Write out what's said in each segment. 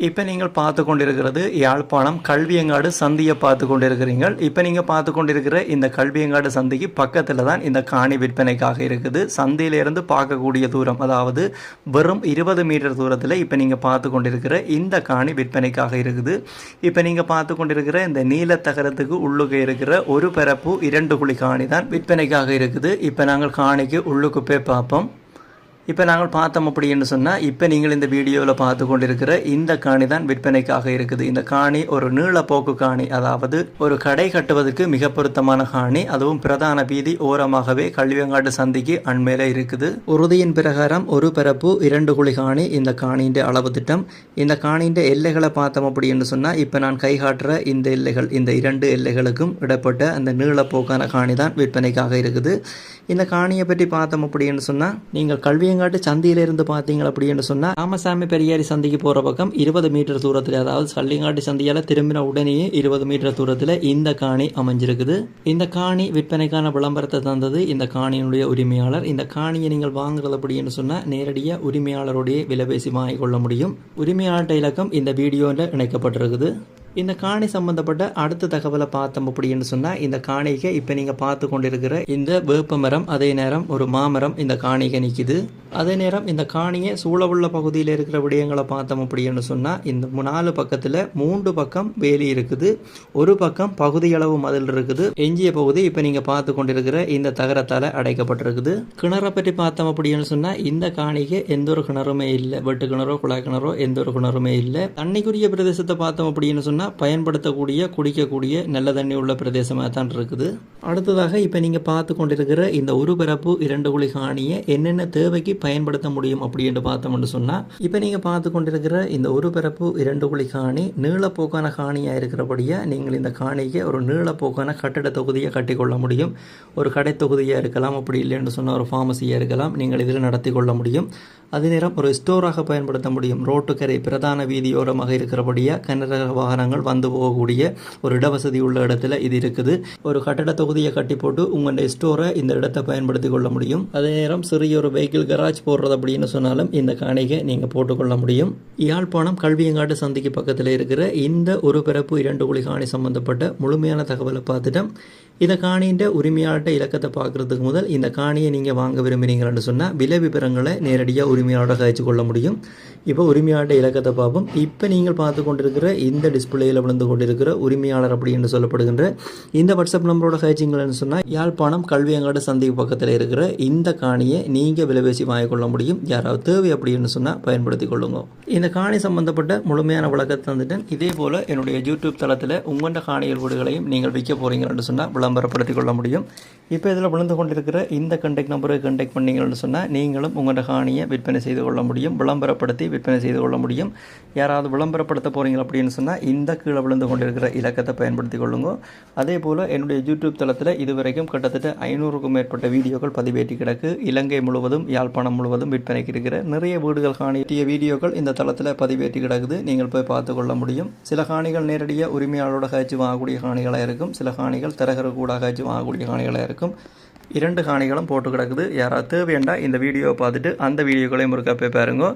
இப்போ நீங்கள் பார்த்து கொண்டிருக்கிறது யாழ்ப்பாணம் கல்வியங்காடு சந்தியை பார்த்து கொண்டிருக்கிறீர்கள். இப்போ நீங்கள் பார்த்து கொண்டிருக்கிற இந்த கல்வியங்காடு சந்திக்கு பக்கத்தில் தான் இந்த காணி விற்பனைக்காக இருக்குது. சந்தையிலிருந்து பார்க்கக்கூடிய தூரம், அதாவது வெறும் 20 மீட்டர் தூரத்தில் இப்போ நீங்கள் பார்த்து கொண்டிருக்கிற இந்த காணி விற்பனைக்காக இருக்குது. இப்போ நீங்கள் பார்த்து கொண்டிருக்கிற இந்த நீலத்தகரத்துக்கு உள்ளுக்கு இருக்கிற ஒரு பரப்பு 2 குழி காணி தான் விற்பனைக்காக இருக்குது. இப்போ நாங்கள் காணிக்கு உள்ளுக்கு போய் பார்ப்போம். இப்போ நாங்கள் பார்த்தோம் அப்படின்னு சொன்னால், இப்போ நீங்கள் இந்த வீடியோவில் பார்த்து கொண்டிருக்கிற இந்த காணி தான் விற்பனைக்காக இருக்குது. இந்த காணி ஒரு நீளப்போக்கு காணி, அதாவது ஒரு கடை கட்டுவதற்கு மிக பொருத்தமான காணி. அதுவும் பிரதான வீதி ஓரமாகவே கல்வியங்காடு சந்திக்கு அண்மையில் இருக்குது. உறுதியின் பிரகாரம் ஒரு பரப்பு 2 குழி காணி இந்த காணியின் அளவு திட்டம். இந்த காணியின் எல்லைகளை பார்த்தோம் அப்படின்னு சொன்னால், இப்போ நான் கை காட்டுற இந்த எல்லைகள், இந்த 2 எல்லைகளுக்கும் இடப்பட்ட அந்த நீளப்போக்கான காணி தான் விற்பனைக்காக இருக்குது. இந்த காணியை பற்றி பார்த்தோம் அப்படின்னு சொன்னால், நீங்கள் கல்வியங்காட்டு சந்தியிலிருந்து பார்த்தீங்க அப்படின்னு சொன்னால், ராமசாமி பெரியாரி சந்திக்கு போகிற பக்கம் 20 மீட்டர் தூரத்தில், அதாவது கல்வியங்காட்டு சந்தியால் திரும்பின உடனேயே 20 மீட்டர் தூரத்தில் இந்த காணி அமைஞ்சிருக்குது. இந்த காணி விற்பனைக்கான விளம்பரத்தை தந்தது இந்த காணியினுடைய உரிமையாளர். இந்த காணியை நீங்கள் வாங்குறது அப்படின்னு சொன்னால் நேரடியாக உரிமையாளருடைய விலை பேசி வாங்கிக்கொள்ள முடியும். உரிமையாளர் இலக்கம் இந்த வீடியோவில் இணைக்கப்பட்டிருக்குது. இந்த காணி சம்பந்தப்பட்ட அடுத்த தகவலை பார்த்தோம் அப்படின்னு சொன்னால், இந்த காணிக்கு இப்போ நீங்கள் பார்த்து கொண்டிருக்கிற இந்த வேப்ப மரம், அதே நேரம் ஒரு மாமரம் இந்த காணிக்கு நிற்கிது. அதே நேரம் இந்த காணியை சூழவுள்ள பகுதியில் இருக்கிற விடயங்களை பார்த்தோம் அப்படின்னு சொன்னால், இந்த 4 பக்கத்தில் 3 பக்கம் வேலி இருக்குது, ஒரு பக்கம் பகுதியளவு மதில் இருக்குது. எஞ்சிய பகுதி இப்போ நீங்கள் பார்த்து கொண்டிருக்கிற இந்த தகரத்தால் அடைக்கப்பட்டிருக்குது. கிணறை பற்றி பார்த்தோம் அப்படின்னு சொன்னால், இந்த காணிக்கு எந்த ஒரு கிணறுமே இல்லை. வெட்டு கிணறோ குழாய் கிணறோ எந்த ஒரு கிணறுமே இல்லை. தண்ணிக்குரிய பிரதேசத்தை பார்த்தோம் அப்படின்னு சொன்னால், பயன்படுத்தக்கூடிய குடிக்கக்கூடிய நல்ல தண்ணி உள்ள பிரதேசமாக தான் இருக்குது. அடுத்ததாக இப்போ நீங்கள் பார்த்து கொண்டிருக்கிற இந்த ஒரு பரப்பு 2 குழி காணியை என்னென்ன தேவைக்கு பயன்படுத்த முடியும் அப்படின்னு பார்த்தோம்னு சொன்னால், இப்போ நீங்கள் பார்த்து கொண்டிருக்கிற இந்த ஒரு பரப்பு 2 குழி காணி நீளப்போக்கான காணியாக இருக்கிறபடியாக நீங்கள் இந்த காணிக்கு ஒரு நீளப்போக்கான கட்டிட தொகுதியை கட்டிக்கொள்ள முடியும். ஒரு கடை தொகுதியாக இருக்கலாம், அப்படி இல்லைன்னு சொன்னால் ஒரு ஃபார்மசியாக இருக்கலாம். நீங்கள் இதில் நடத்தி கொள்ள முடியும். அதே நேரம் ஒரு ஸ்டோராக பயன்படுத்த முடியும். ரோட்டுக்கரை பிரதான வீதியோரமாக இருக்கிறபடியாக கனரக வாகனங்கள் வந்து போகக்கூடிய ஒரு இடவசதி உள்ள இடத்துல இது இருக்குது. ஒரு கட்டட தொகுதியை கட்டி போட்டு உங்களுடைய ஸ்டோரை இந்த இடத்தை பயன்படுத்தி கொள்ள முடியும். அதே நேரம் சிறிய ஒரு வெஹிக்கிள் கராஜ் போடுறது அப்படின்னு சொன்னாலும் இந்த காணிக்கை நீங்கள் போட்டுக்கொள்ள முடியும். யாழ்ப்பாணம் கல்வியங்காட்டு சந்திக்கு பக்கத்தில் இருக்கிற இந்த ஒரு பரப்பு 2 குழி காணி சம்பந்தப்பட்ட முழுமையான தகவலை பார்த்துட்டோம். இந்த காணியின் உரிமையாளர்கிட்ட இலக்கத்தை பார்க்கறதுக்கு முதல் இந்த காணியை நீங்கள் வாங்க விரும்புகிறீங்கன்னு சொன்னால் விலை விவரங்களை நேரடியாக உரிமையாளரை கழிச்சு கொள்ள முடியும். இப்போ உரிமையாளர்கிட்ட இலக்கத்தை பார்ப்போம். இப்போ நீங்கள் பார்த்து கொண்டிருக்கிற இந்த டிஸ்பிளேயில் விழுந்து கொண்டிருக்கிற உரிமையாளர் அப்படின்னு சொல்லப்படுகின்ற இந்த வாட்ஸ்அப் நம்பரோட கழிச்சிங்கன்னு சொன்னால், யாழ்ப்பாணம் கல்வியங்காடு சந்திக்கு பக்கத்தில் இருக்கிற இந்த காணியை நீங்கள் விலை பேசி வாங்கிக்கொள்ள முடியும். யாராவது தேவை அப்படின்னு சொன்னால் பயன்படுத்தி கொள்ளுங்க. இந்த காணி சம்பந்தப்பட்ட முழுமையான விளக்கத்தை தந்துட்டேன். இதே போல் என்னுடைய யூடியூப் தளத்தில் உங்களோட காணிகள் வீடுகளையும் நீங்கள் விற்க போகிறீங்கன்னு சொன்னால் விளம்பரப்படுத்திக் கொள்ள முடியும். இப்போ இதில் விழுந்து கொண்டிருக்கிற இந்த கண்டெக்ட் நம்பரை கண்டெக்ட் பண்ணீங்கன்னு சொன்னால் நீங்களும் உங்களோட காணியை விற்பனை செய்து கொள்ள முடியும், விளம்பரப்படுத்தி விற்பனை செய்து கொள்ள முடியும். யாராவது விளம்பரப்படுத்த போகிறீங்க அப்படின்னு சொன்னால் இந்த கீழே விழுந்து கொண்டிருக்கிற இலக்கத்தை பயன்படுத்தி கொள்ளுங்க. அதே போல் என்னுடைய யூடியூப் தளத்தில் இதுவரைக்கும் கிட்டத்தட்ட 500க்கும் மேற்பட்ட வீடியோக்கள் பதிவேற்றி கிடக்கு. இலங்கை முழுவதும் யாழ்ப்பாணம் முழுவதும் விற்பனைக்கு இருக்கிற நிறைய வீடுகள் காணிய வீடியோக்கள் இந்த தளத்தில் பதிவேற்றி கிடக்குது. நீங்கள் போய் பார்த்து கொள்ள முடியும். சில காணிகள் நேரடியாக உரிமையாளரோட கழிச்சு வாங்கக்கூடிய காணிகளாக இருக்கும், சில காணிகள் தரகர கூட கழிச்சு வாங்கக்கூடிய காணிகளாக இருக்கும். 2 காணிகளும் போட்டு கிடக்குது. யாராவது தேவையண்டா இந்த வீடியோவை பார்த்துட்டு அந்த வீடியோக்களையும் முறுக்கா போய் பாருங்க.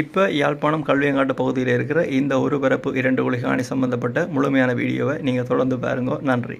இப்போ யாழ்ப்பாணம் கல்வியங்காட்டு பகுதியில் இருக்கிற இந்த ஒரு பரப்பு 2 குழி காணி சம்பந்தப்பட்ட முழுமையான வீடியோவை நீங்கள் தொடர்ந்து பாருங்க. நன்றி.